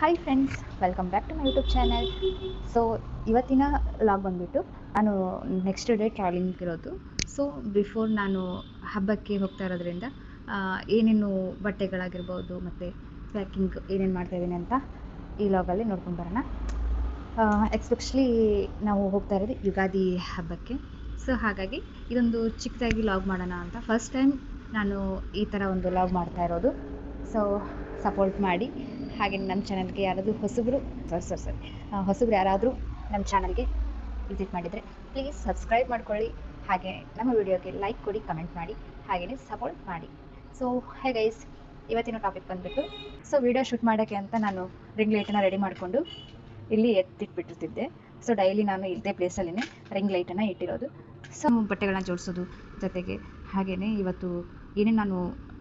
Hi friends, welcome back to my YouTube channel. So ಇವತ್ತಿನ log ಬಂದುಬಿಟ್ಟು ನಾನು next day travelling ಇರೋದು. So before ನಾನು ಹಬ್ಬಕ್ಕೆ ಹೋಗ್ತಾ ಇರೋದ್ರಿಂದ ಏನೇನು ಬಟ್ಟೆಗಳಾಗಿರ್ಬೋದು ಮತ್ತು ಪ್ಯಾಕಿಂಗ್ ಏನೇನು ಮಾಡ್ತಾಯಿದ್ದೀನಿ ಅಂತ ಈ ಲಾಗಲ್ಲಿ ನೋಡ್ಕೊಂಡು ಬರೋಣ. ಎಸ್ಪೆಷಲಿ ನಾವು ಹೋಗ್ತಾ ಇರೋದು ಯುಗಾದಿ ಹಬ್ಬಕ್ಕೆ. ಸೊ ಹಾಗಾಗಿ ಇದೊಂದು ಚಿಕ್ಕದಾಗಿ ಲಾಗ್ ಮಾಡೋಣ ಅಂತ ಫಸ್ಟ್ ಟೈಮ್ ನಾನು ಈ ಥರ ಒಂದು ಲಾಗ್ ಮಾಡ್ತಾ ಇರೋದು. ಸೊ ಸಪೋರ್ಟ್ ಮಾಡಿ. ಹಾಗೆ ನಮ್ಮ ಚಾನಲ್ಗೆ ಯಾರಾದರೂ ಹೊಸಬ್ರು ಯಾರಾದರೂ ನಮ್ಮ ಚಾನಲ್ಗೆ ವಿಸಿಟ್ ಮಾಡಿದರೆ ಪ್ಲೀಸ್ ಸಬ್ಸ್ಕ್ರೈಬ್ ಮಾಡ್ಕೊಳ್ಳಿ. ಹಾಗೆ ನಮ್ಮ ವಿಡಿಯೋಗೆ ಲೈಕ್ ಕೊಡಿ, ಕಮೆಂಟ್ ಮಾಡಿ, ಹಾಗೆಯೇ ಸಪೋರ್ಟ್ ಮಾಡಿ. ಸೊ ಹೇ ಗೈಸ್, ಇವತ್ತಿನ ಟಾಪಿಕ್ ಬಂದುಬಿಟ್ಟು ವಿಡಿಯೋ ಶೂಟ್ ಮಾಡೋಕ್ಕೆ ಅಂತ ನಾನು ರಿಂಗ್ ಲೈಟನ್ನು ರೆಡಿ ಮಾಡಿಕೊಂಡು ಇಲ್ಲಿ ಎತ್ತಿಟ್ಬಿಟ್ಟಿರ್ತಿದ್ದೆ. ಸೊ ಡೈಲಿ ನಾನು ಇದ್ದೇ ಪ್ಲೇಸಲ್ಲಿನೇ ರಿಂಗ್ ಲೈಟನ್ನು ಇಟ್ಟಿರೋದು. ಸೊ ಬಟ್ಟೆಗಳನ್ನ ಜೋಡಿಸೋದು, ಜೊತೆಗೆ ಹಾಗೆಯೇ ಇವತ್ತು ಏನೇನು ನಾನು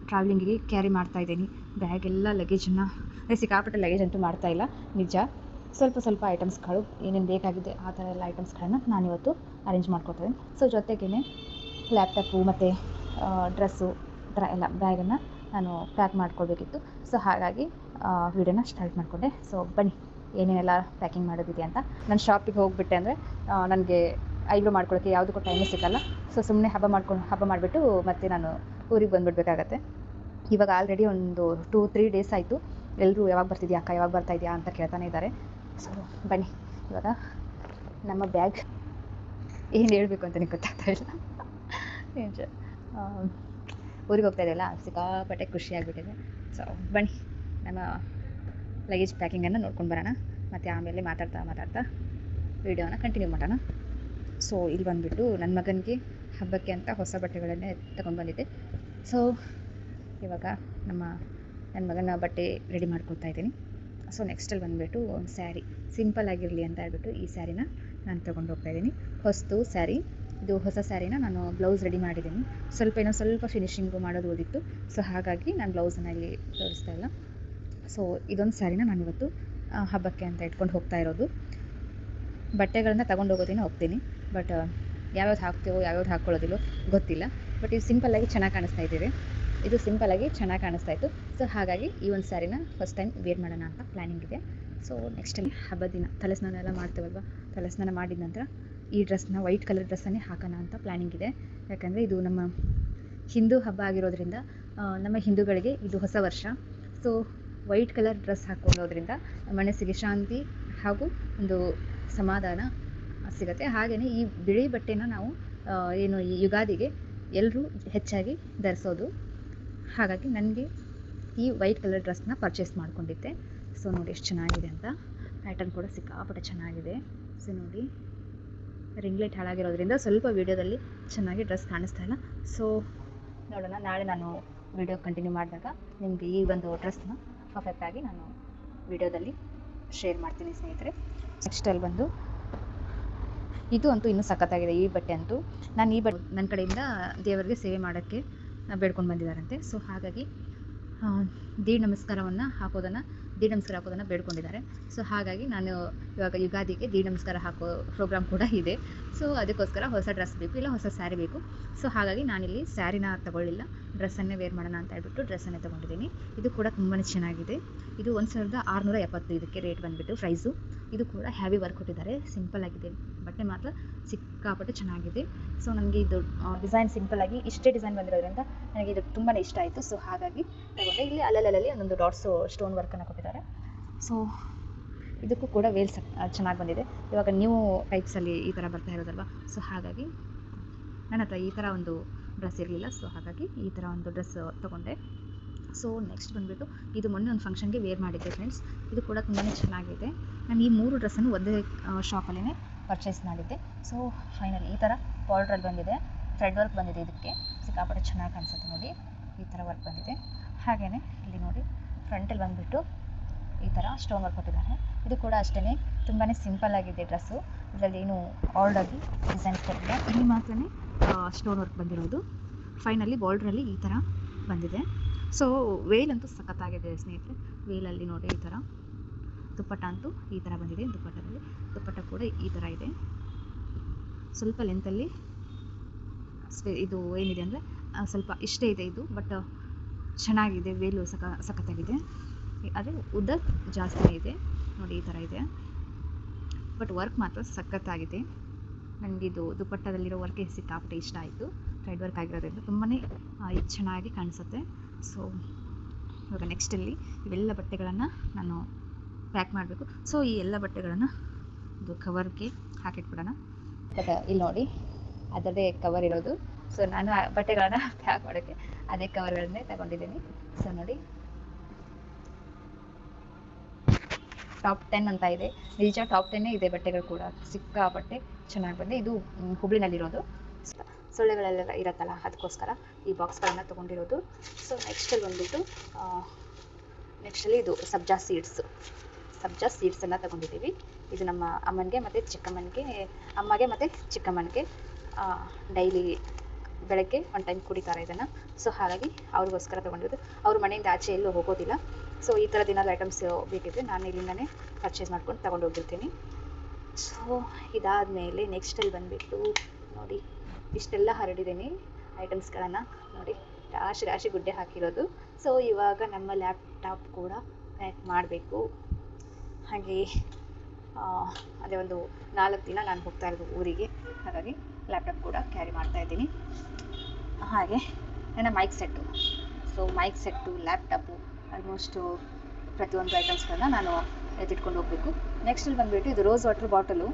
ಟ್ರಾವೆಲಿಂಗಿಗೆ ಕ್ಯಾರಿ ಮಾಡ್ತಾಯಿದ್ದೀನಿ, ಬ್ಯಾಗೆಲ್ಲ ಲಗೇಜನ್ನು ಸಿಕ್ಕಾಪಟ್ಟೆ ಲಗೇಜ್ ಅಂತೂ ಮಾಡ್ತಾಯಿಲ್ಲ ನಿಜ. ಸ್ವಲ್ಪ ಐಟಮ್ಸ್ಗಳು ಏನೇನು ಬೇಕಾಗಿದೆ ಆ ಥರ ಎಲ್ಲ ಐಟಮ್ಸ್ಗಳನ್ನ ನಾನಿವತ್ತು ಅರೇಂಜ್ ಮಾಡ್ಕೊತಾಯಿದ್ದೀನಿ. ಸೊ ಜೊತೆಗೇ ಲ್ಯಾಪ್ಟಾಪು ಮತ್ತು ಡ್ರೆಸ್ಸು ಈ ಥರ ಎಲ್ಲ ಬ್ಯಾಗನ್ನು ನಾನು ಪ್ಯಾಕ್ ಮಾಡ್ಕೊಳ್ಬೇಕಿತ್ತು. ಸೊ ಹಾಗಾಗಿ ವೀಡಿಯೋನ ಸ್ಟಾರ್ಟ್ ಮಾಡಿಕೊಂಡೆ. ಸೊ ಬನ್ನಿ ಏನೇನೆಲ್ಲ ಪ್ಯಾಕಿಂಗ್ ಮಾಡೋದಿದೆ ಅಂತ. ನಾನು ಶಾಪಿಗೆ ಹೋಗಿಬಿಟ್ಟೆ ಅಂದರೆ ನನಗೆ ಐಬ್ರೋ ಮಾಡ್ಕೊಳ್ಳೋಕ್ಕೆ ಯಾವುದಕ್ಕೂ ಟೈಮೇ ಸಿಗೋಲ್ಲ. ಸೊ ಸುಮ್ಮನೆ ಹಬ್ಬ ಮಾಡಿಬಿಟ್ಟು ಮತ್ತೆ ನಾನು ಊರಿಗೆ ಬಂದುಬಿಡ್ಬೇಕಾಗತ್ತೆ. ಇವಾಗ ಆಲ್ರೆಡಿ ಒಂದು 2-3 ಡೇಸ್ ಆಯಿತು. ಎಲ್ಲರೂ ಯಾವಾಗ ಬರ್ತಿದ್ಯಾ ಅಕ್ಕ, ಯಾವಾಗ ಬರ್ತಾಯಿದ್ಯಾ ಅಂತ ಕೇಳ್ತಾನೆ ಇದ್ದಾರೆ. ಸೊ ಬನ್ನಿ ಇವಾಗ ನಮ್ಮ ಬ್ಯಾಗ್ ಏನು ಹೇಳಬೇಕು ಅಂತಲೇ ಗೊತ್ತಾಗ್ತಾ ಇಲ್ಲ. ನಿಜ ಊರಿಗೆ ಹೋಗ್ತಾ ಇದೆಯಲ್ಲ, ಸಿಕ್ಕಾಪಟ್ಟೆ ಖುಷಿ ಆಗಿಬಿಟ್ಟಿದೆ. ಸೊ ಬನ್ನಿ ನಮ್ಮ ಲಗೇಜ್ ಪ್ಯಾಕಿಂಗನ್ನು ನೋಡ್ಕೊಂಡು ಬರೋಣ, ಮತ್ತು ಆಮೇಲೆ ಮಾತಾಡ್ತಾ ವೀಡಿಯೋನ ಕಂಟಿನ್ಯೂ ಮಾಡೋಣ. ಸೊ ಇಲ್ಲಿ ಬಂದುಬಿಟ್ಟು ನನ್ನ ಮಗನಿಗೆ ಹಬ್ಬಕ್ಕೆ ಅಂತ ಹೊಸ ಬಟ್ಟೆಗಳನ್ನೇ ತಗೊಂಡು ಬಂದಿದ್ದೆ. ಸೊ ಇವಾಗ ನನ್ನ ಮಗನ ಬಟ್ಟೆ ರೆಡಿ ಮಾಡ್ಕೊಳ್ತಾ ಇದ್ದೀನಿ. ಸೊ ನೆಕ್ಸ್ಟಲ್ಲಿ ಬಂದುಬಿಟ್ಟು ಒಂದು ಸ್ಯಾರಿ ಸಿಂಪಲ್ ಆಗಿರಲಿ ಅಂತ ಹೇಳ್ಬಿಟ್ಟು ಈ ಸ್ಯಾರಿನ ನಾನು ತೊಗೊಂಡು ಹೋಗ್ತಾ ಇದ್ದೀನಿ. ಹೊಸದು ಸ್ಯಾರಿ, ಇದು ಹೊಸ ಸ್ಯಾರಿನ ನಾನು ಬ್ಲೌಸ್ ರೆಡಿ ಮಾಡಿದ್ದೀನಿ. ಸ್ವಲ್ಪ ಫಿನಿಶಿಂಗು ಮಾಡೋದು ಓದಿತ್ತು. ಸೊ ಹಾಗಾಗಿ ನಾನು ಬ್ಲೌಸನ್ನು ಇಲ್ಲಿ ತೋರಿಸ್ತಾ ಇಲ್ಲ. ಸೊ ಇದೊಂದು ಸ್ಯಾರಿನ ನಾನು ಇವತ್ತು ಹಬ್ಬಕ್ಕೆ ಅಂತ ಇಟ್ಕೊಂಡು ಹೋಗ್ತಾ ಇರೋದು. ಬಟ್ಟೆಗಳನ್ನ ತಗೊಂಡು ಹೋಗ್ತೀನಿ. ಬಟ್ ಯಾವ್ಯಾವ್ದು ಹಾಕ್ತೀವೋ ಯಾವ್ಯಾವ್ದು ಹಾಕ್ಕೊಳ್ಳೋದಿಲ್ಲೋ ಗೊತ್ತಿಲ್ಲ. ಬಟ್ ಇದು ಸಿಂಪಲ್ಲಾಗಿ ಚೆನ್ನಾಗಿ ಕಾಣಿಸ್ತಾ ಇತ್ತು. ಸೊ ಹಾಗಾಗಿ ಈ ಒಂದು ಸ್ಯಾರಿನ ಫಸ್ಟ್ ಟೈಮ್ ವೇರ್ ಮಾಡೋಣ ಅಂತ ಪ್ಲ್ಯಾನಿಂಗ್ ಇದೆ. ಸೊ ನೆಕ್ಸ್ಟಲ್ಲಿ ಹಬ್ಬದ ದಿನ ತಲೆ ಸ್ನಾನ ಎಲ್ಲ ಮಾಡ್ತೇವಲ್ವ, ತಲೆ ಸ್ನಾನ ಮಾಡಿದ ನಂತರ ಈ ಡ್ರೆಸ್ನ ವೈಟ್ ಕಲರ್ ಡ್ರೆಸ್ಸನ್ನೇ ಹಾಕೋಣ ಅಂತ ಪ್ಲ್ಯಾನಿಂಗ್ ಇದೆ. ಯಾಕಂದರೆ ಇದು ನಮ್ಮ ಹಿಂದೂ ಹಬ್ಬ ಆಗಿರೋದ್ರಿಂದ ನಮ್ಮ ಹಿಂದೂಗಳಿಗೆ ಇದು ಹೊಸ ವರ್ಷ. ಸೊ ವೈಟ್ ಕಲರ್ ಡ್ರೆಸ್ ಹಾಕೊಳ್ಳೋದ್ರಿಂದ ಮನಸ್ಸಿಗೆ ಶಾಂತಿ ಹಾಗೂ ಒಂದು ಸಮಾಧಾನ ಸಿಗುತ್ತೆ. ಹಾಗೆಯೇ ಈ ಬಿಳಿ ಬಟ್ಟೆನ ನಾವು ಈ ಯುಗಾದಿಗೆ ಎಲ್ಲರೂ ಹೆಚ್ಚಾಗಿ ಧರಿಸೋದು. ಹಾಗಾಗಿ ನನಗೆ ಈ ವೈಟ್ ಕಲರ್ ಡ್ರೆಸ್ನ ಪರ್ಚೇಸ್ ಮಾಡ್ಕೊಂಡಿದ್ದೆ. ಸೊ ನೋಡಿ ಎಷ್ಟು ಚೆನ್ನಾಗಿದೆ ಅಂತ, ಪ್ಯಾಟರ್ನ್ ಕೂಡ ಸಿಕ್ಕಾಪಟ್ಟೆ ಚೆನ್ನಾಗಿದೆ. ಸೊ ನೋಡಿ ರಿಂಗ್ ಲೈಟ್ ಹಾಳಾಗಿರೋದ್ರಿಂದ ಸ್ವಲ್ಪ ವೀಡಿಯೋದಲ್ಲಿ ಚೆನ್ನಾಗಿ ಡ್ರೆಸ್ ಕಾಣಿಸ್ತಾ ಇಲ್ಲ. ಸೊ ನೋಡೋಣ, ನಾಳೆ ನಾನು ವೀಡಿಯೋ ಕಂಟಿನ್ಯೂ ಮಾಡಿದಾಗ ನಿಮಗೆ ಈ ಒಂದು ಡ್ರೆಸ್ನ ಪರ್ಫೆಕ್ಟಾಗಿ ನಾನು ವೀಡಿಯೋದಲ್ಲಿ ಶೇರ್ ಮಾಡ್ತೀನಿ ಸ್ನೇಹಿತರೆ. ನೆಕ್ಸ್ಟಲ್ಲಿ ಬಂದು ಇದು ಅಂತೂ ಇನ್ನೂ ಸಖತ್ತಾಗಿದೆ ಈ ಬಟ್ಟೆ ಅಂತೂ. ನಾನು ಈ ಬಟ್ಟೆ ನನ್ನ ಕಡೆಯಿಂದ ದೇವರಿಗೆ ಸೇವೆ ಮಾಡೋಕ್ಕೆ ಬೇಡ್ಕೊಂಡು ಬಂದಿದ್ದಾರಂತೆ. ಸೊ ಹಾಗಾಗಿ ದೀಡ್ ನಮಸ್ಕಾರ ಹಾಕೋದನ್ನು ಬೇಡ್ಕೊಂಡಿದ್ದಾರೆ. ಸೊ ಹಾಗಾಗಿ ನಾನು ಇವಾಗ ಯುಗಾದಿಗೆ ದೀಡ್ ನಮಸ್ಕಾರ ಹಾಕೋ ಪ್ರೋಗ್ರಾಮ್ ಕೂಡ ಇದೆ. ಸೊ ಅದಕ್ಕೋಸ್ಕರ ಹೊಸ ಡ್ರೆಸ್ ಬೇಕು, ಇಲ್ಲ ಹೊಸ ಸ್ಯಾರಿ ಬೇಕು. ಸೊ ಹಾಗಾಗಿ ನಾನಿಲ್ಲಿ ಸ್ಯಾರಿನ ತಗೊಳ್ಳಿಲ್ಲ, ಡ್ರೆಸ್ಸನ್ನೇ ವೇರ್ ಮಾಡೋಣ ಅಂತ ಹೇಳ್ಬಿಟ್ಟು ಡ್ರೆಸ್ಸನ್ನೇ ತೊಗೊಂಡಿದ್ದೀನಿ. ಇದು ಕೂಡ ತುಂಬಾ ಚೆನ್ನಾಗಿದೆ. ಇದು 1670 ಇದಕ್ಕೆ ರೇಟ್ ಬಂದುಬಿಟ್ಟು ಪ್ರೈಸು. ಇದು ಕೂಡ ಹ್ಯಾವಿ ವರ್ಕ್ ಕೊಟ್ಟಿದ್ದಾರೆ, ಸಿಂಪಲ್ ಆಗಿದೆ. ಬಟ್ಟೆ ಮಾತ್ರ ಸಿಕ್ಕಾಪಟ್ಟೆ ಚೆನ್ನಾಗಿದೆ. ಸೊ ನನಗೆ ಇದು ಡಿಸೈನ್ ಸಿಂಪಲ್ಲಾಗಿ ಇಷ್ಟೇ ಡಿಸೈನ್ ಬಂದಿರೋದ್ರಿಂದ ನನಗೆ ಇದು ತುಂಬಾ ಇಷ್ಟ ಆಯಿತು. ಸೊ ಹಾಗಾಗಿ ತಗೊಂಡೆ. ಇಲ್ಲಿ ಅಲ್ಲಲ್ಲಿ ಒಂದೊಂದು ಡಾಟ್ಸು ಸ್ಟೋನ್ ವರ್ಕನ್ನು ಕೊಟ್ಟಿದ್ದಾರೆ. ಸೊ ಇದಕ್ಕೂ ಕೂಡ ವೇಲ್ ಚೆನ್ನಾಗಿ ಬಂದಿದೆ. ಇವಾಗ ನ್ಯೂ ಟೈಪ್ಸಲ್ಲಿ ಈ ಥರ ಬರ್ತಾ ಇರೋದಲ್ವ. ಸೊ ಹಾಗಾಗಿ ನನ್ನ ಹತ್ರ ಈ ಥರ ಒಂದು ಡ್ರೆಸ್ ಇರಲಿಲ್ಲ. ಸೊ ಹಾಗಾಗಿ ಈ ಥರ ಒಂದು ಡ್ರೆಸ್ ತೊಗೊಂಡೆ. ಸೊ ನೆಕ್ಸ್ಟ್ ಬಂದುಬಿಟ್ಟು ಇದು ಮೊನ್ನೆ ಒಂದು ಫಂಕ್ಷನ್ಗೆ ವೇರ್ ಮಾಡಿದ್ದೆ ಫ್ರೆಂಡ್ಸ್. ಇದು ಕೂಡ ತುಂಬಾ ಚೆನ್ನಾಗಿದೆ. ನಾನು ಈ 3 ಡ್ರೆಸ್ಸನ್ನು ಒಂದೇ ಶಾಪಲ್ಲೇ ಪರ್ಚೇಸ್ ಮಾಡಿದ್ದೆ. ಸೊ ಫೈನಲಿ ಈ ಥರ ಬಾರ್ಡ್ರಲ್ಲಿ ಬಂದಿದೆ, ಥ್ರೆಡ್ ವರ್ಕ್ ಬಂದಿದೆ. ಇದಕ್ಕೆ ಸಿಕ್ಕಾಪಟ್ಟೆ ಚೆನ್ನಾಗಿ ಕಾಣಿಸುತ್ತೆ ನೋಡಿ, ಈ ಥರ ವರ್ಕ್ ಬಂದಿದೆ. ಹಾಗೆಯೇ ಇಲ್ಲಿ ನೋಡಿ ಫ್ರಂಟಲ್ಲಿ ಬಂದುಬಿಟ್ಟು ಈ ಥರ ಸ್ಟೋನ್ ವರ್ಕ್ ಕೊಟ್ಟಿದ್ದಾರೆ. ಇದು ಕೂಡ ಅಷ್ಟೇ ತುಂಬಾ ಸಿಂಪಲ್ಲಾಗಿದೆ ಡ್ರೆಸ್ಸು. ಇದರಲ್ಲಿ ಏನು ಆರ್ಡಾಗಿ ಡಿಸೈನ್ಸ್ ಕೊಟ್ಟಿಲ್ಲ, ಇಲ್ಲಿ ಮಾತ್ರ ಸ್ಟೋನ್ ವರ್ಕ್ ಬಂದಿರೋದು. ಫೈನಲಿ ಬಾರ್ಡ್ರಲ್ಲಿ ಈ ಥರ ಬಂದಿದೆ. ಸೊ ವೇಲ್ ಅಂತೂ ಸಖತ್ತಾಗಿದೆ ಸ್ನೇಹಿತರೆ. ವೇಲಲ್ಲಿ ನೋಡಿ ಈ ಥರ ದುಪ್ಪಟ್ಟ ಅಂತೂ ಈ ಥರ ಬಂದಿದೆ. ದುಪ್ಪಟ್ಟ ಕೂಡ ಈ ಥರ ಇದೆ. ಸ್ವಲ್ಪ ಲೆಂತಲ್ಲಿ ಇದು ಏನಿದೆ ಅಂದರೆ ಸ್ವಲ್ಪ ಇಷ್ಟೇ ಇದೆ ಇದು, ಬಟ್ ಚೆನ್ನಾಗಿದೆ. ವೇಲು ಸಖತ್ತಾಗಿದೆ. ಆದರೆ ಉದ್ದ ಜಾಸ್ತಿನೇ ಇದೆ ನೋಡಿ, ಈ ಥರ ಇದೆ. ಬಟ್ ವರ್ಕ್ ಮಾತ್ರ ಸಖತ್ತಾಗಿದೆ. ನನಗಿದು ದುಪಟ್ಟದಲ್ಲಿರೋ ವರ್ಕ್ ಸಿಕ್ಕಾಪಟ್ಟೆ ಇಷ್ಟ ಆಯಿತು. ಥ್ರೆಡ್ ವರ್ಕ್ ಆಗಿರೋದ್ರಿಂದ ತುಂಬಾ ಚೆನ್ನಾಗಿ ಕಾಣಿಸುತ್ತೆ. ಸೊ ಇವಾಗ ನೆಕ್ಸ್ಟಲ್ಲಿ ಇವೆಲ್ಲ ಬಟ್ಟೆಗಳನ್ನು ನಾನು ಪ್ಯಾಕ್ ಮಾಡಬೇಕು. ಸೊ ಈ ಎಲ್ಲ ಬಟ್ಟೆಗಳನ್ನು ಇದು ಕವರ್ಗೆ ಹಾಕಿಟ್ಬಿಡೋಣ. ಬಟ್ ಇಲ್ಲಿ ನೋಡಿ ಅದರದೇ ಕವರ್ ಇರೋದು. ಸೊ ನಾನು ಆ ಬಟ್ಟೆಗಳನ್ನ ಪ್ಯಾಕ್ ಮಾಡೋಕ್ಕೆ ಅದೇ ಕವರ್ಗಳನ್ನೇ ತಗೊಂಡಿದ್ದೀನಿ. ಸೊ ನೋಡಿ ಟಾಪ್ 10 ಅಂತ ಇದೆ. ನಿಜ ಟಾಪ್ 10 ಇದೆ ಬಟ್ಟೆಗಳು ಕೂಡ, ಸಿಕ್ಕಾಪಟ್ಟೆ ಚೆನ್ನಾಗಿ ಬಂದೆ. ಇದು ಹುಬ್ಳಿನಲ್ಲಿರೋದು, ಸೊಳ್ಳೆಗಳೆಲ್ಲ ಇರತ್ತಲ್ಲ ಅದಕ್ಕೋಸ್ಕರ ಈ ಬಾಕ್ಸ್ಗಳನ್ನು ತೊಗೊಂಡಿರೋದು. ಸೊ ನೆಕ್ಸ್ಟಲ್ಲಿ ಬಂದುಬಿಟ್ಟು ನೆಕ್ಸ್ಟಲ್ಲಿ ಇದು ಸಬ್ಜಾ ಸೀಡ್ಸನ್ನು ತೊಗೊಂಡಿದ್ದೀವಿ. ಇದು ನಮ್ಮ ಅಮ್ಮನಿಗೆ ಮತ್ತು ಚಿಕ್ಕಮ್ಮನಿಗೆ, ಅಮ್ಮಗೆ ಮತ್ತು ಚಿಕ್ಕಮ್ಮನಿಗೆ ಡೈಲಿ ಬೆಳಗ್ಗೆ ಒಂದು ಟೈಮ್ ಕುಡಿತಾರೆ ಇದನ್ನು. ಸೊ ಹಾಗಾಗಿ ಅವ್ರಿಗೋಸ್ಕರ ತೊಗೊಂಡಿರೋದು. ಅವ್ರ ಮನೆಯಿಂದ ಆಚೆ ಎಲ್ಲೂ ಹೋಗೋದಿಲ್ಲ. ಸೊ ಈ ಥರದ ಏನಾದ್ರು ಐಟಮ್ಸ್ ಬೇಕಿದ್ರೆ ನಾನು ಇಲ್ಲಿಂದನೇ ಪರ್ಚೇಸ್ ಮಾಡ್ಕೊಂಡು ತೊಗೊಂಡು ಹೋಗಿರ್ತೀನಿ. ಸೊ ಇದಾದಮೇಲೆ ನೆಕ್ಸ್ಟಲ್ಲಿ ಬಂದುಬಿಟ್ಟು ನೋಡಿ ಇಷ್ಟೆಲ್ಲ ಹರಡಿದ್ದೀನಿ ಐಟಮ್ಸ್ಗಳನ್ನು ನೋಡಿ, ರಾಶಿ ಗುಡ್ಡೆ ಹಾಕಿರೋದು. ಸೊ ಇವಾಗ ನಮ್ಮ ಲ್ಯಾಪ್ಟಾಪ್ ಕೂಡ ಪ್ಯಾಕ್ ಮಾಡಬೇಕು. ಹಾಗೆ ಅದೇ ಒಂದು 4 ದಿನ ನಾನು ಹೋಗ್ತಾ ಇರೋದು ಊರಿಗೆ, ಹಾಗಾಗಿ ಲ್ಯಾಪ್ಟಾಪ್ ಕೂಡ ಕ್ಯಾರಿ ಮಾಡ್ತಾ ಇದ್ದೀನಿ. ಹಾಗೆ ನನ್ನ ಮೈಕ್ ಸೆಟ್ಟು, ಲ್ಯಾಪ್ಟಾಪು, ಆಲ್ಮೋಸ್ಟು ಪ್ರತಿಯೊಂದು ಐಟಮ್ಸ್ಗಳನ್ನ ನಾನು ಎತ್ತಿಟ್ಕೊಂಡು ಹೋಗಬೇಕು. ನೆಕ್ಸ್ಟಲ್ಲಿ ಬಂದುಬಿಟ್ಟು ಇದು rose water bottle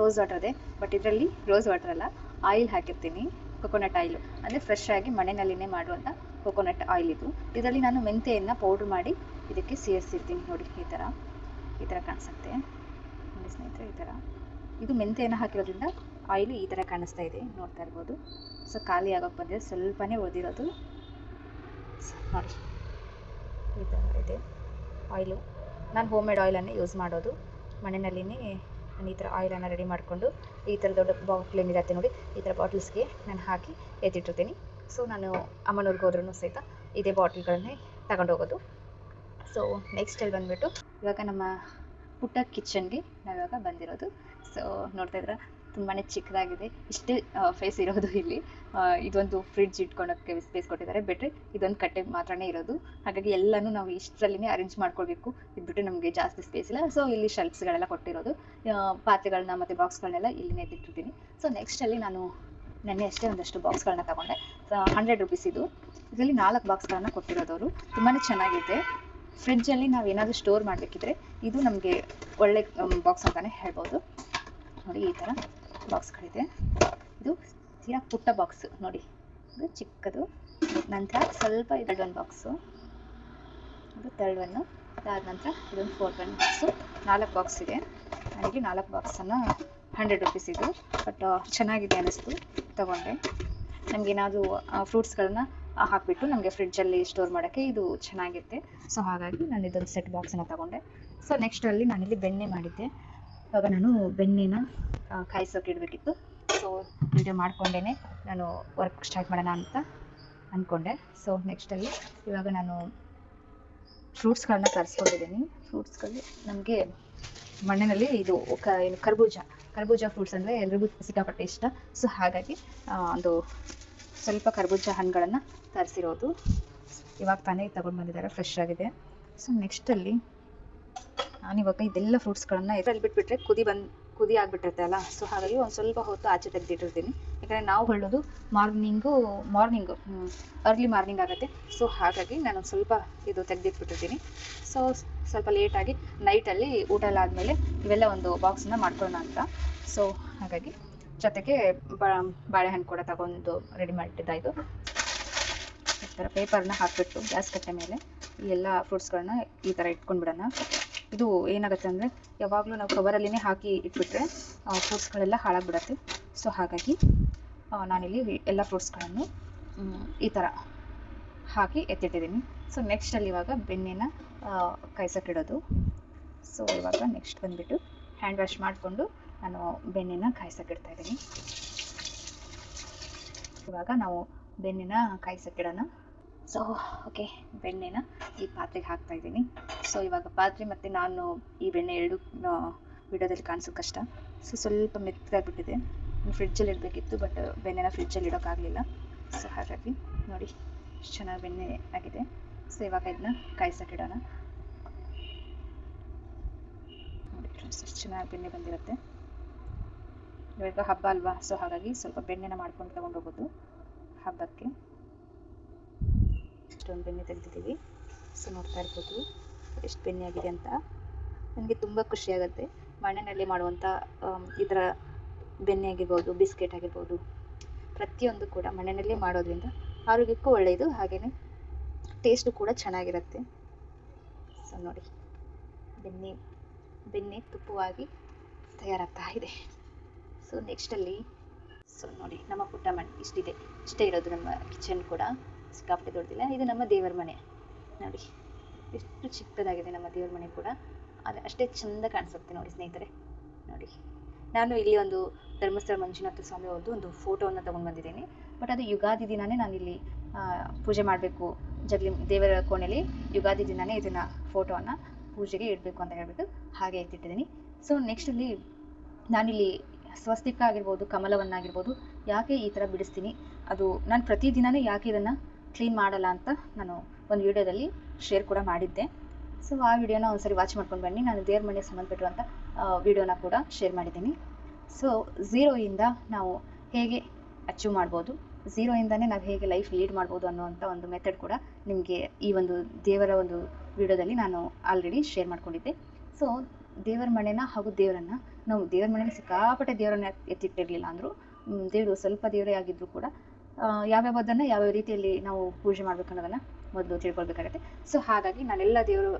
rose water ಇದೆ. ಬಟ್ ಇದರಲ್ಲಿ ರೋಸ್ ವಾಟರ್ ಅಲ್ಲ, ಆಯಿಲ್ ಹಾಕಿರ್ತೀನಿ, ಕೊಕೊನಟ್ ಆಯಿಲು, ಅಂದರೆ ಫ್ರೆಶ್ ಆಗಿ ಮನೆಯಲ್ಲಿನೇ ಮಾಡುವಂಥ ಕೊಕೊನಟ್ ಆಯಿಲ್ ಇದು. ಇದರಲ್ಲಿ ನಾನು ಮೆಂತೆಯನ್ನು ಪೌಡ್ರ್ ಮಾಡಿ ಇದಕ್ಕೆ ಸೇರಿಸಿರ್ತೀನಿ. ನೋಡಿ ಈ ಥರ ಕಾಣಿಸುತ್ತೆ ನೋಡಿ ಸ್ನೇಹಿತರೆ, ಈ ಥರ. ಇದು ಮೆಂತೆಯನ್ನು ಹಾಕಿರೋದ್ರಿಂದ ಆಯಿಲು ಈ ಥರ ಕಾಣಿಸ್ತಾ ಇದೆ, ನೋಡ್ತಾ ಇರ್ಬೋದು. ಸೊ ಖಾಲಿ ಆಗೋಕ್ಕೆ ಬಂದಿದೆ, ಸ್ವಲ್ಪನೇ ಉಳಿದಿರೋದು ನೋಡಿ, ಈ ಥರ ಇದೆ ಆಯಿಲು. ನಾನು ಹೋಮ್ ಮೇಡ್ ಆಯಿಲನ್ನೇ ಯೂಸ್ ಮಾಡೋದು. ಮನೆಯಲ್ಲಿನೇ ನಾನು ಈ ಥರ ಆಯಿಲನ್ನು ರೆಡಿ ಮಾಡಿಕೊಂಡು ಈ ಥರ ದೊಡ್ಡ ಬಾಟ್ಲ್ ಏನಿರುತ್ತೆ ನೋಡಿ, ಈ ಥರ ಬಾಟ್ಲ್ಸ್ಗೆ ನಾನು ಹಾಕಿ ಎತ್ತಿಟ್ಟಿರ್ತೀನಿ. ಸೊ ನಾನು ಅಮ್ಮನವ್ರಿಗೆ ಹೋದ್ರೂ ಸಹಿತ ಇದೇ ಬಾಟ್ಲ್ಗಳನ್ನೇ ತಗೊಂಡು ಹೋಗೋದು. ಸೊ ನೆಕ್ಸ್ಟಲ್ಲಿ ಬಂದುಬಿಟ್ಟು ಇವಾಗ ನಮ್ಮ ಪುಟ್ಟ ಕಿಚನ್ಗೆ ನಾವಿವಾಗ ಬಂದಿರೋದು. ಸೊ ನೋಡ್ತಾ ಇದ್ರೆ ತುಂಬಾ ಚಿಕ್ಕದಾಗಿದೆ, ಇಷ್ಟೇ ಫೇಸ್ ಇರೋದು ಇಲ್ಲಿ. ಇದೊಂದು ಫ್ರಿಡ್ಜ್ ಇಟ್ಕೊಳೋಕ್ಕೆ ಸ್ಪೇಸ್ ಕೊಟ್ಟಿದ್ದಾರೆ, ಬಿಟ್ಟರೆ ಇದೊಂದು ಕಟ್ಟೆ ಮಾತ್ರನೇ ಇರೋದು. ಹಾಗಾಗಿ ಎಲ್ಲನೂ ನಾವು ಇಷ್ಟರಲ್ಲಿನೇ ಅರೇಂಜ್ ಮಾಡ್ಕೊಳ್ಬೇಕು, ಇದು ಬಿಟ್ಟರೆ ನಮಗೆ ಜಾಸ್ತಿ ಸ್ಪೇಸ್ ಇಲ್ಲ. ಸೊ ಇಲ್ಲಿ ಶೆಲ್ಫ್ಸ್ಗಳೆಲ್ಲ ಕೊಟ್ಟಿರೋದು, ಪಾತ್ರೆಗಳನ್ನ ಮತ್ತು ಬಾಕ್ಸ್ಗಳನ್ನೆಲ್ಲ ಇಲ್ಲಿನೇ ಇಟ್ಟಿರ್ತೀನಿ. ಸೊ ನೆಕ್ಸ್ಟಲ್ಲಿ ನಾನು ನೆನ್ನೆ ಅಷ್ಟೇ ಒಂದಷ್ಟು ಬಾಕ್ಸ್ಗಳನ್ನ ತಗೊಂಡೆ. 100 ರುಪೀಸ್ ಇದು. ಇದರಲ್ಲಿ 4 ಬಾಕ್ಸ್ಗಳನ್ನ ಕೊಟ್ಟಿರೋದವರು, ತುಂಬಾ ಚೆನ್ನಾಗಿದೆ. ಫ್ರಿಡ್ಜಲ್ಲಿ ನಾವು ಏನಾದರೂ ಸ್ಟೋರ್ ಮಾಡಬೇಕಿದ್ರೆ ಇದು ನಮಗೆ ಒಳ್ಳೆ ಬಾಕ್ಸ್ ಅಂತಲೇ ಹೇಳ್ಬೋದು. ನೋಡಿ ಈ ಥರ ಬಾಕ್ಸ್ಗಳಿದೆ. ಇದು ತೀರಾ ಪುಟ್ಟ ಬಾಕ್ಸು ನೋಡಿ, ಇದು ಚಿಕ್ಕದು. ನಂತರ ಸ್ವಲ್ಪ ಇದು ಒಂದು ಬಾಕ್ಸು, ಇದು 3rd ಒನ್. ಅದಾದ ನಂತರ ಇದೊಂದು 4th ಒನ್ ಬಾಕ್ಸು. 4 ಬಾಕ್ಸ್ ಇದೆ. ನನಗೆ 4 ಬಾಕ್ಸನ್ನು 100 ರುಪೀಸ್ ಇದು, ಬಟ್ ಚೆನ್ನಾಗಿದೆ ಅನ್ನಿಸ್ತು, ತಗೊಂಡೆ. ನಮಗೇನಾದರೂ ಫ್ರೂಟ್ಸ್ಗಳನ್ನ ಹಾಕಿಬಿಟ್ಟು ನಮಗೆ ಫ್ರಿಡ್ಜಲ್ಲಿ ಸ್ಟೋರ್ ಮಾಡೋಕ್ಕೆ ಇದು ಚೆನ್ನಾಗಿರುತ್ತೆ. ಸೊ ಹಾಗಾಗಿ ನಾನು ಇದೊಂದು ಸೆಟ್ ಬಾಕ್ಸನ್ನು ತಗೊಂಡೆ. ಸೊ ನೆಕ್ಸ್ಟಲ್ಲಿ ನಾನಿಲ್ಲಿ ಬೆಣ್ಣೆ ಮಾಡಿದ್ದೆ. ಇವಾಗ ನಾನು ಬೆಣ್ಣೆನ ಕಾಯಿಸೋಕೆ ಇಡಬೇಕಿತ್ತು. ಸೊ ವಿಡಿಯೋ ಮಾಡಿಕೊಂಡೇ ನಾನು ವರ್ಕ್ ಸ್ಟಾರ್ಟ್ ಮಾಡೋಣ ಅಂತ ಅಂದ್ಕೊಂಡೆ. ಸೊ ನೆಕ್ಸ್ಟಲ್ಲಿ ಇವಾಗ ನಾನು ಫ್ರೂಟ್ಸ್ಗಳನ್ನ ತರಿಸ್ಕೊಂಡಿದ್ದೀನಿ. ಫ್ರೂಟ್ಸ್ಗಳು ನಮಗೆ ಮಣ್ಣಿನಲ್ಲಿ ಇದು ಏನು ಕರ್ಬೂಜ ಫ್ರೂಟ್ಸ್ ಅಂದರೆ ಎಲ್ರಿಗೂ ಸಿಕ್ಕಾಪಟ್ಟೆ ಇಷ್ಟ. ಸೊ ಹಾಗಾಗಿ ಒಂದು ಸ್ವಲ್ಪ ಕರ್ಬೂಜ ಹಣ್ಣುಗಳನ್ನು ತರಿಸಿರೋದು, ಇವಾಗ ತಾನೇ ತಗೊಂಡು ಬಂದಿದ್ದಾರೆ, ಫ್ರೆಶ್ ಆಗಿದೆ. ಸೊ ನೆಕ್ಸ್ಟಲ್ಲಿ ನಾನಿವಾಗ ಇದೆಲ್ಲ ಫ್ರೂಟ್ಸ್ಗಳನ್ನು ಇದರಲ್ಲಿ ಬಿಟ್ಬಿಟ್ರೆ ಕುದಿ ಆಗಿಬಿಟ್ಟಿರುತ್ತೆ ಅಲ್ಲ. ಸೊ ಹಾಗಾಗಿ ಒಂದು ಸ್ವಲ್ಪ ಹೊತ್ತು ಆಚೆ ತೆಗೆದಿಟ್ಟಿರ್ತೀನಿ. ಯಾಕಂದರೆ ನಾವು ಹೇಳೋದು ಮಾರ್ನಿಂಗು ಅರ್ಲಿ ಮಾರ್ನಿಂಗ್ ಆಗುತ್ತೆ. ಸೊ ಹಾಗಾಗಿ ನಾನು ಸ್ವಲ್ಪ ಇದು ತೆಗೆದಿಟ್ಬಿಟ್ಟಿರ್ತೀನಿ. ಸೊ ಸ್ವಲ್ಪ ಲೇಟಾಗಿ ನೈಟಲ್ಲಿ ಊಟ ಎಲ್ಲ ಆದಮೇಲೆ ಇವೆಲ್ಲ ಒಂದು ಬಾಕ್ಸನ್ನ ಮಾಡ್ಕೊಳ್ಳೋಣ ಅಂತ. ಸೊ ಹಾಗಾಗಿ ಜೊತೆಗೆ ಬಾಳೆಹಣ್ಣು ಕೂಡ ತಗೊಂಡು ರೆಡಿ ಮಾಡಿಟ್ಟಿದ್ದಾಯಿತು. ಈ ಥರ ಪೇಪರ್ನ ಹಾಕಿಬಿಟ್ಟು ಗ್ಯಾಸ್ ಕಟ್ಟೆ ಮೇಲೆ ಈ ಎಲ್ಲ ಫ್ರೂಟ್ಸ್ಗಳನ್ನ ಈ ಥರ ಇಟ್ಕೊಂಡ್ಬಿಡೋಣ. ಇದು ಏನಾಗುತ್ತೆ ಅಂದರೆ ಯಾವಾಗಲೂ ನಾವು ಕವರಲ್ಲಿನೇ ಹಾಕಿ ಇಟ್ಬಿಟ್ರೆ ಫ್ರೂಟ್ಸ್ಗಳೆಲ್ಲ ಹಾಳಾಗ್ಬಿಡತ್ತೆ. ಸೊ ಹಾಗಾಗಿ ನಾನಿಲ್ಲಿ ಎಲ್ಲ ಫ್ರೂಟ್ಸ್ಗಳನ್ನು ಈ ಥರ ಹಾಕಿ ಎತ್ತಿಟ್ಟಿದ್ದೀನಿ. ಸೊ ನೆಕ್ಸ್ಟಲ್ಲಿ ಇವಾಗ ಬೆಣ್ಣೆನ ಕಾಯಿಸೋಕ್ಕಿಡೋದು. ಸೊ ಇವಾಗ ನೆಕ್ಸ್ಟ್ ಬಂದುಬಿಟ್ಟು ಹ್ಯಾಂಡ್ ವಾಶ್ ಮಾಡಿಕೊಂಡು ನಾನು ಬೆಣ್ಣೆನ ಕಾಯಿಸೋಕ್ಕಿಡ್ತಾ ಇದ್ದೀನಿ. ಇವಾಗ ನಾವು ಬೆಣ್ಣೆನ ಕಾಯಿಸೋಕ್ಕಿಡೋಣ. ಸೊ ಓಕೆ, ಬೆಣ್ಣೆನ ಈ ಪಾತ್ರೆಗೆ ಹಾಕ್ತಾ ಇದ್ದೀನಿ. ಸೊ ಇವಾಗ ಪಾತ್ರೆ ಮತ್ತು ನಾನು ಈ ಬೆಣ್ಣೆ ಎರಡು ವಿಡಿಯೋದಲ್ಲಿ ಕಾಣಿಸೋ ಕಷ್ಟ. ಸೊ ಸ್ವಲ್ಪ ಮೆತ್ತಗಾಗ್ಬಿಟ್ಟಿದೆ. ಫ್ರಿಡ್ಜಲ್ಲಿ ಇಡಬೇಕಿತ್ತು, ಬಟ್ ಬೆಣ್ಣೆನ ಫ್ರಿಡ್ಜಲ್ಲಿ ಇಡೋಕ್ಕಾಗಲಿಲ್ಲ. ಸೊ ಹಾಗಾಗಿ ನೋಡಿ ಎಷ್ಟು ಚೆನ್ನಾಗಿ ಬೆಣ್ಣೆ ಆಗಿದೆ. ಸೊ ಇವಾಗ ಇದನ್ನ ಕಾಯಿಸೋಕ್ಕಿಡೋಣ. ನೋಡಿ ಫ್ರೆಂಡ್ಸ್, ಎಷ್ಟು ಚೆನ್ನಾಗಿ ಬೆಣ್ಣೆ ಬಂದಿರುತ್ತೆ. ಇವಾಗ ಹಬ್ಬ ಅಲ್ವಾ, ಸೊ ಹಾಗಾಗಿ ಸ್ವಲ್ಪ ಬೆಣ್ಣೆನ ಮಾಡ್ಕೊಂಡು ತೊಗೊಂಡು ಹೋಗೋದು ಹಬ್ಬಕ್ಕೆ. ಇಷ್ಟೊಂದು ಬೆಣ್ಣೆ ತೆಗೆದಿದ್ದೀವಿ. ಸೊ ನೋಡ್ತಾ ಇರ್ಬೋದು ಎಷ್ಟು ಬೆಣ್ಣೆ ಆಗಿದೆ ಅಂತ. ನನಗೆ ತುಂಬ ಖುಷಿಯಾಗುತ್ತೆ ಮಣ್ಣಿನಲ್ಲಿ ಮಾಡುವಂಥ ಈ ಥರ ಬೆಣ್ಣೆ ಆಗಿರ್ಬೋದು, ಬಿಸ್ಕೆಟ್ ಆಗಿರ್ಬೋದು, ಪ್ರತಿಯೊಂದು ಕೂಡ ಮಣ್ಣಿನಲ್ಲೇ ಮಾಡೋದ್ರಿಂದ ಆರೋಗ್ಯಕ್ಕೂ ಒಳ್ಳೆಯದು, ಹಾಗೆಯೇ ಟೇಸ್ಟು ಕೂಡ ಚೆನ್ನಾಗಿರುತ್ತೆ. ಸೊ ನೋಡಿ, ಬೆಣ್ಣೆ ತುಪ್ಪವಾಗಿ ತಯಾರಾಗ್ತಾ ಇದೆ. ಸೊ ನೆಕ್ಸ್ಟಲ್ಲಿ ನೋಡಿ ನಮ್ಮ ಪುಟ್ಟ ಮನೆ ಇಷ್ಟೇ ಇರೋದು. ನಮ್ಮ ಕಿಚನ್ ಕೂಡ ಸಿಕ್ಕಾಪಟ್ಟೆ ದೊಡ್ಡದಿಲ್ಲ. ಇದು ನಮ್ಮ ದೇವರ ಮನೆ. ನೋಡಿ ಎಷ್ಟು ಚಿಕ್ಕದಾಗಿದೆ ನಮ್ಮ ದೇವರ ಮನೆ ಕೂಡ. ಅದು ಅಷ್ಟೇ ಚೆಂದ ಕಾಣಿಸುತ್ತೆ ನೋಡಿ ಸ್ನೇಹಿತರೆ. ನೋಡಿ, ನಾನು ಇಲ್ಲಿ ಒಂದು ಧರ್ಮಸ್ಥಳ ಮಂಜುನಾಥ ಸ್ವಾಮಿ ಅವ್ರದ್ದು ಒಂದು ಫೋಟೋವನ್ನು ತೊಗೊಂಡು ಬಂದಿದ್ದೀನಿ. ಬಟ್ ಅದು ಯುಗಾದಿ ದಿನವೇ ನಾನಿಲ್ಲಿ ಪೂಜೆ ಮಾಡಬೇಕು, ದೇವರ ಕೋಣೆಯಲ್ಲಿ ಯುಗಾದಿ ದಿನವೇ ಇದನ್ನು ಫೋಟೋವನ್ನು ಪೂಜೆಗೆ ಇಡಬೇಕು ಅಂತ ಹೇಳ್ಬಿಟ್ಟು ಹಾಗೆ ಎತ್ತಿಟ್ಟಿದ್ದೀನಿ. ಸೊ ನೆಕ್ಸ್ಟಲ್ಲಿ ನಾನಿಲ್ಲಿ ಸ್ವಸ್ತಿಕ ಆಗಿರ್ಬೋದು, ಕಮಲವನ್ನಾಗಿರ್ಬೋದು ಯಾಕೆ ಈ ಥರ ಬಿಡಿಸ್ತೀನಿ, ಅದು ನಾನು ಪ್ರತಿದಿನವೇ ಯಾಕೆ ಇದನ್ನು ಕ್ಲೀನ್ ಮಾಡಲ್ಲ ಅಂತ ನಾನು ಒಂದು ವಿಡಿಯೋದಲ್ಲಿ ಶೇರ್ ಕೂಡ ಮಾಡಿದ್ದೆ. ಸೊ ಆ ವಿಡಿಯೋನ ಒಂದ್ಸರಿ ವಾಚ್ ಮಾಡ್ಕೊಂಡು ಬನ್ನಿ. ನಾನು ದೇವ್ರ ಮನೆಗೆ ಸಂಬಂಧಪಟ್ಟಿರುವಂಥ ವಿಡಿಯೋನ ಕೂಡ ಶೇರ್ ಮಾಡಿದ್ದೀನಿ. ಸೊ ಝೀರೋಯಿಂದ ನಾವು ಹೇಗೆ ಅಚೀವ್ ಮಾಡ್ಬೋದು, ಝೀರೋಯಿಂದನೇ ನಾವು ಹೇಗೆ ಲೈಫ್ ಲೀಡ್ ಮಾಡ್ಬೋದು ಅನ್ನೋವಂಥ ಒಂದು ಮೆಥಡ್ ಕೂಡ ನಿಮಗೆ ಈ ಒಂದು ದೇವರ ಒಂದು ವಿಡಿಯೋದಲ್ಲಿ ನಾನು ಆಲ್ರೆಡಿ ಶೇರ್ ಮಾಡ್ಕೊಂಡಿದ್ದೆ. ಸೊ ದೇವರ ಮನೆನ ಹಾಗೂ ದೇವರನ್ನು ನಾವು ದೇವರ ಮನೇಲಿ ಸಿಕ್ಕಾಪಟ್ಟೆ ದೇವರನ್ನ ಎತ್ತಿಟ್ಟಿರಲಿಲ್ಲ ಅಂದರೂ ದೇವರು ಸ್ವಲ್ಪ ದೇವರೇ ಆಗಿದ್ದರೂ ಕೂಡ ಯಾವ್ಯಾವುದನ್ನು ಯಾವ್ಯಾವ ರೀತಿಯಲ್ಲಿ ನಾವು ಪೂಜೆ ಮಾಡಬೇಕು ಅನ್ನೋದನ್ನು ಮೊದಲು ತಿಳ್ಕೊಳ್ಬೇಕಾಗತ್ತೆ. ಸೊ ಹಾಗಾಗಿ ನಾನೆಲ್ಲ ದೇವರು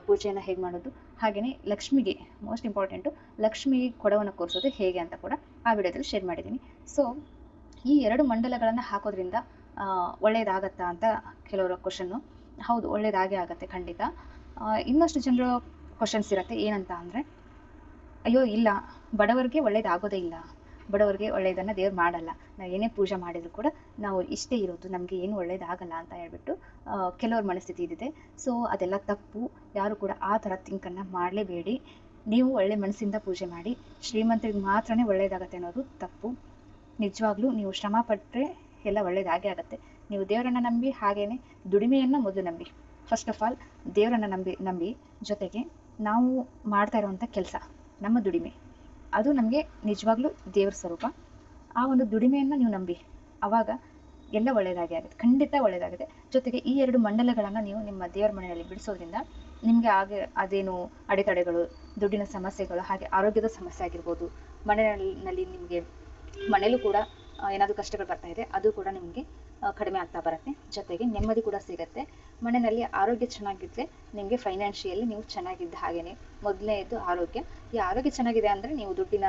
ಪೂಜೆಯನ್ನು ಹೇಗೆ ಮಾಡೋದು, ಹಾಗೆಯೇ ಲಕ್ಷ್ಮಿಗೆ ಮೋಸ್ಟ್ ಇಂಪಾರ್ಟೆಂಟು ಲಕ್ಷ್ಮಿಗೆ ಕೊಡವನ್ನು ಕೂರಿಸೋದು ಹೇಗೆ ಅಂತ ಕೂಡ ಆ ವಿಡಿಯೋದಲ್ಲಿ ಶೇರ್ ಮಾಡಿದ್ದೀನಿ. ಸೊ ಈ 2 ಮಂಡಲಗಳನ್ನು ಹಾಕೋದ್ರಿಂದ ಒಳ್ಳೆಯದಾಗತ್ತಾ ಅಂತ ಕೆಲವರ ಕ್ವಶನ್ನು. ಹೌದು, ಒಳ್ಳೆಯದಾಗೇ ಆಗುತ್ತೆ ಖಂಡಿತ. ಇನ್ನಷ್ಟು ಜನರು ಕ್ವಶನ್ಸ್ ಇರುತ್ತೆ. ಏನಂತ ಅಂದರೆ, ಅಯ್ಯೋ ಇಲ್ಲ, ಬಡವರಿಗೆ ಒಳ್ಳೇದಾಗೋದೇ ಇಲ್ಲ, ಬಡವರಿಗೆ ಒಳ್ಳೆಯದನ್ನು ದೇವ್ರು ಮಾಡಲ್ಲ, ನಾವು ಏನೇ ಪೂಜೆ ಮಾಡಿದರೂ ಕೂಡ ನಾವು ಇಷ್ಟೇ ಇರೋದು, ನಮಗೆ ಏನು ಒಳ್ಳೇದಾಗಲ್ಲ ಅಂತ ಹೇಳ್ಬಿಟ್ಟು ಕೆಲವ್ರ ಮನಸ್ಥಿತಿ ಇದಿದೆ. ಸೊ ಅದೆಲ್ಲ ತಪ್ಪು. ಯಾರು ಕೂಡ ಆ ಥರ ಥಿಂಕನ್ನು ಮಾಡಲೇಬೇಡಿ. ನೀವು ಒಳ್ಳೆ ಮನಸ್ಸಿಂದ ಪೂಜೆ ಮಾಡಿ. ಶ್ರೀಮಂತರಿಗೆ ಮಾತ್ರನೇ ಒಳ್ಳೆಯದಾಗತ್ತೆ ಅನ್ನೋದು ತಪ್ಪು. ನಿಜವಾಗ್ಲೂ ನೀವು ಶ್ರಮ ಪಟ್ಟರೆ ಎಲ್ಲ ಒಳ್ಳೇದಾಗೇ ಆಗುತ್ತೆ. ನೀವು ದೇವರನ್ನು ನಂಬಿ, ಹಾಗೆಯೇ ದುಡಿಮೆಯನ್ನು ಮೊದಲು ನಂಬಿ. ಫಸ್ಟ್ ಆಫ್ ಆಲ್ ದೇವರನ್ನು ನಂಬಿ ಜೊತೆಗೆ ನಾವು ಮಾಡ್ತಾ ಇರುವಂಥ ಕೆಲಸ, ನಮ್ಮ ದುಡಿಮೆ, ಅದು ನಮಗೆ ನಿಜವಾಗ್ಲೂ ದೇವ್ರ ಸ್ವರೂಪ. ಆ ಒಂದು ದುಡಿಮೆಯನ್ನು ನೀವು ನಂಬಿ, ಆವಾಗ ಎಲ್ಲ ಒಳ್ಳೆಯದಾಗಿ ಆಗುತ್ತೆ, ಖಂಡಿತ ಒಳ್ಳೆಯದಾಗುತ್ತೆ. ಜೊತೆಗೆ ಈ 2 ಮಂಡಲಗಳನ್ನು ನೀವು ನಿಮ್ಮ ದೇವರ ಮನೆಯಲ್ಲಿ ಬಿಡಿಸೋದ್ರಿಂದ ನಿಮಗೆ ಅದೇನು ಅಡೆತಡೆಗಳು, ದುಡ್ಡಿನ ಸಮಸ್ಯೆಗಳು, ಹಾಗೆ ಆರೋಗ್ಯದ ಸಮಸ್ಯೆ ಆಗಿರ್ಬೋದು, ಮನೆಯಲ್ಲಿ ನಿಮಗೆ ಮನೇಲೂ ಕೂಡ ಏನಾದರೂ ಕಷ್ಟಗಳು ಬರ್ತಾ ಇದೆ, ಅದು ಕೂಡ ನಿಮಗೆ ಕಡಿಮೆ ಆಗ್ತಾ ಬರುತ್ತೆ. ಜೊತೆಗೆ ನೆಮ್ಮದಿ ಕೂಡ ಸಿಗುತ್ತೆ. ಮನೆಯಲ್ಲಿ ಆರೋಗ್ಯ ಚೆನ್ನಾಗಿದ್ದರೆ ನಿಮಗೆ ಫೈನಾನ್ಷಿಯಲಿ ನೀವು ಚೆನ್ನಾಗಿದ್ದ ಹಾಗೆಯೇ. ಮೊದಲನೇದು ಆರೋಗ್ಯ. ಈ ಆರೋಗ್ಯ ಚೆನ್ನಾಗಿದೆ ಅಂದರೆ ನೀವು ದುಡ್ಡಿನ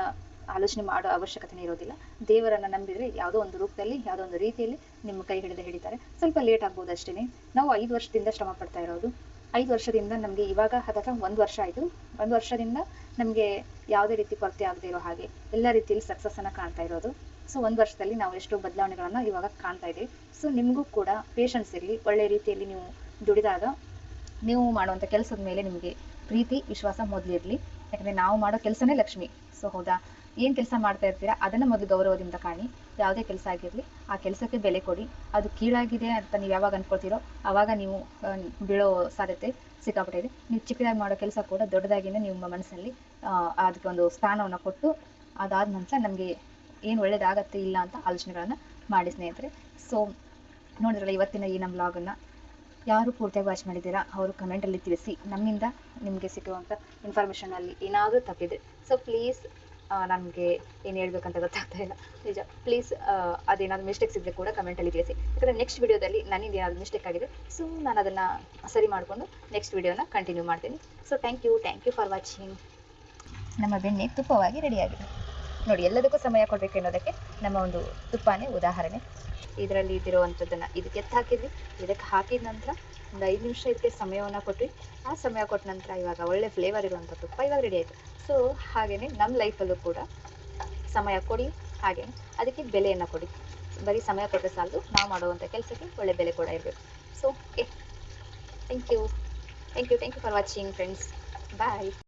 ಆಲೋಚನೆ ಮಾಡೋ ಅವಶ್ಯಕತೆ ಇರೋದಿಲ್ಲ. ದೇವರನ್ನು ನಂಬಿದರೆ ಯಾವುದೋ ಒಂದು ರೂಪದಲ್ಲಿ, ಯಾವುದೋ ಒಂದು ರೀತಿಯಲ್ಲಿ ನಿಮ್ಮ ಕೈ ಹಿಡಿತಾರೆ. ಸ್ವಲ್ಪ ಲೇಟ್ ಆಗ್ಬೋದು ಅಷ್ಟೇ. ನಾವು 5 ವರ್ಷದಿಂದ ಶ್ರಮ ಪಡ್ತಾ ಇರೋದು. 5 ವರ್ಷದಿಂದ ನಮಗೆ ಇವಾಗ ಹತ್ತಿರ 1 ವರ್ಷ ಆಯಿತು. 1 ವರ್ಷದಿಂದ ನಮಗೆ ಯಾವುದೇ ರೀತಿ ಕೊರತೆ ಆಗದೆ ಇರೋ ಹಾಗೆ ಎಲ್ಲ ರೀತಿಯಲ್ಲಿ ಸಕ್ಸಸ್ಸನ್ನು ಕಾಣ್ತಾ ಇರೋದು. ಸೊ 1 ವರ್ಷದಲ್ಲಿ ನಾವು ಎಷ್ಟೋ ಬದಲಾವಣೆಗಳನ್ನು ಇವಾಗ ಕಾಣ್ತಾ ಇದ್ದೀವಿ. ಸೊ ನಿಮಗೂ ಕೂಡ ಪೇಷನ್ಸ್ ಇರಲಿ. ಒಳ್ಳೆಯ ರೀತಿಯಲ್ಲಿ ನೀವು ದುಡಿದಾಗ ನೀವು ಮಾಡುವಂಥ ಕೆಲಸದ ಮೇಲೆ ನಿಮಗೆ ಪ್ರೀತಿ ವಿಶ್ವಾಸ ಮೊದಲಿರಲಿ. ಯಾಕಂದರೆ ನಾವು ಮಾಡೋ ಕೆಲಸನೇ ಲಕ್ಷ್ಮಿ. ಸೊ ಹೌದಾ, ಏನು ಕೆಲಸ ಮಾಡ್ತಾ ಇರ್ತೀರಾ ಅದನ್ನು ಮೊದಲು ಗೌರವದಿಂದ ಕಾಣಿ. ಯಾವುದೇ ಕೆಲಸ ಆಗಿರಲಿ ಆ ಕೆಲಸಕ್ಕೆ ಬೆಲೆ ಕೊಡಿ. ಅದು ಕೀಳಾಗಿದೆ ಅಂತ ನೀವು ಯಾವಾಗ ಅಂದ್ಕೊಳ್ತೀರೋ ಆವಾಗ ನೀವು ಬೀಳೋ ಸಾಧ್ಯತೆ ಸಿಕ್ಕಾಪಟ್ಟೆ ಇದೆ. ನೀವು ಚಿಕ್ಕದಾಗಿ ಮಾಡೋ ಕೆಲಸ ಕೂಡ ದೊಡ್ಡದಾಗಿಯೇ ನಿಮ್ಮ ಮನಸ್ಸಲ್ಲಿ ಅದಕ್ಕೆ ಒಂದು ಸ್ಥಾನವನ್ನು ಕೊಟ್ಟು ಅದಾದ ನಂತರ ನಮಗೆ ಏನು ಒಳ್ಳೇದಾಗತ್ತೆ ಇಲ್ಲ ಅಂತ ಆಲೋಚನೆಗಳನ್ನು ಮಾಡಿ ಸ್ನೇಹಿತರೆ. ಸೊ ನೋಡಿದ್ರಲ್ಲ ಇವತ್ತಿನ ಈ ನಮ್ಮ ವ್ಲಾಗನ್ನು ಯಾರು ಪೂರ್ತಿಯಾಗಿ ವಾಚ್ ಮಾಡಿದ್ದೀರಾ ಅವರು ಕಮೆಂಟಲ್ಲಿ ತಿಳಿಸಿ. ನಮ್ಮಿಂದ ನಿಮಗೆ ಸಿಕ್ಕುವಂಥ ಇನ್ಫಾರ್ಮೇಷನಲ್ಲಿ ಏನಾದರೂ ತಪ್ಪಿದೆ. ಸೊ ಪ್ಲೀಸ್, ನನಗೆ ಏನು ಹೇಳ್ಬೇಕಂತ ಗೊತ್ತಾಗ್ತಾ ಇಲ್ಲ ನಿಜ. ಪ್ಲೀಸ್ ಅದೇನಾದ್ರು ಮಿಸ್ಟೇಕ್ಸ್ ಇದ್ದರೆ ಕೂಡ ಕಮೆಂಟಲ್ಲಿ ತಿಳಿಸಿ. ಯಾಕಂದರೆ ನೆಕ್ಸ್ಟ್ ವಿಡಿಯೋದಲ್ಲಿ ನನ್ನಿಂದ ಏನಾದರೂ ಮಿಸ್ಟೇಕ್ ಆಗಿದೆ. ಸೊ ನಾನು ಅದನ್ನು ಸರಿ ಮಾಡಿಕೊಂಡು ನೆಕ್ಸ್ಟ್ ವಿಡಿಯೋನ ಕಂಟಿನ್ಯೂ ಮಾಡ್ತೀನಿ. So thank you for watching. ನಮ್ಮ ಬೆಣ್ಣೆ ತುಪ್ಪವಾಗಿ ರೆಡಿಯಾಗಿದೆ ನೋಡಿ. ಎಲ್ಲದಕ್ಕೂ ಸಮಯ ಕೊಡಬೇಕು ಅನ್ನೋದಕ್ಕೆ ನಮ್ಮ ಒಂದು ತುಪ್ಪನೇ ಉದಾಹರಣೆ. ಇದರಲ್ಲಿ ಇದಿರುವಂಥದ್ದನ್ನು ಇದಕ್ಕೆ ಹಾಕಿದ್ವಿ. ಇದಕ್ಕೆ ಹಾಕಿದ ನಂತರ ಒಂದು 5 ನಿಮಿಷ ಇದಕ್ಕೆ ಸಮಯವನ್ನು ಕೊಟ್ವಿ. ಆ ಸಮಯ ಕೊಟ್ಟ ನಂತರ ಇವಾಗ ಒಳ್ಳೆ ಫ್ಲೇವರ್ ಇರುವಂಥ ತುಪ್ಪ ಇವಾಗ ರೆಡಿ ಆಯಿತು. ಸೊ ಹಾಗೆಯೇ ನಮ್ಮ ಲೈಫಲ್ಲೂ ಕೂಡ ಸಮಯ ಕೊಡಿ, ಹಾಗೆ ಅದಕ್ಕೆ ಬೆಲೆಯನ್ನು ಕೊಡಿ. ಬರೀ ಸಮಯ ಕೊಟ್ಟರೆ ಸಾಲದು, ನಾವು ಮಾಡುವಂಥ ಕೆಲಸಕ್ಕೆ ಒಳ್ಳೆ ಬೆಲೆ ಕೂಡ ಇರಬೇಕು. So okay, thank you for watching friends. Bye.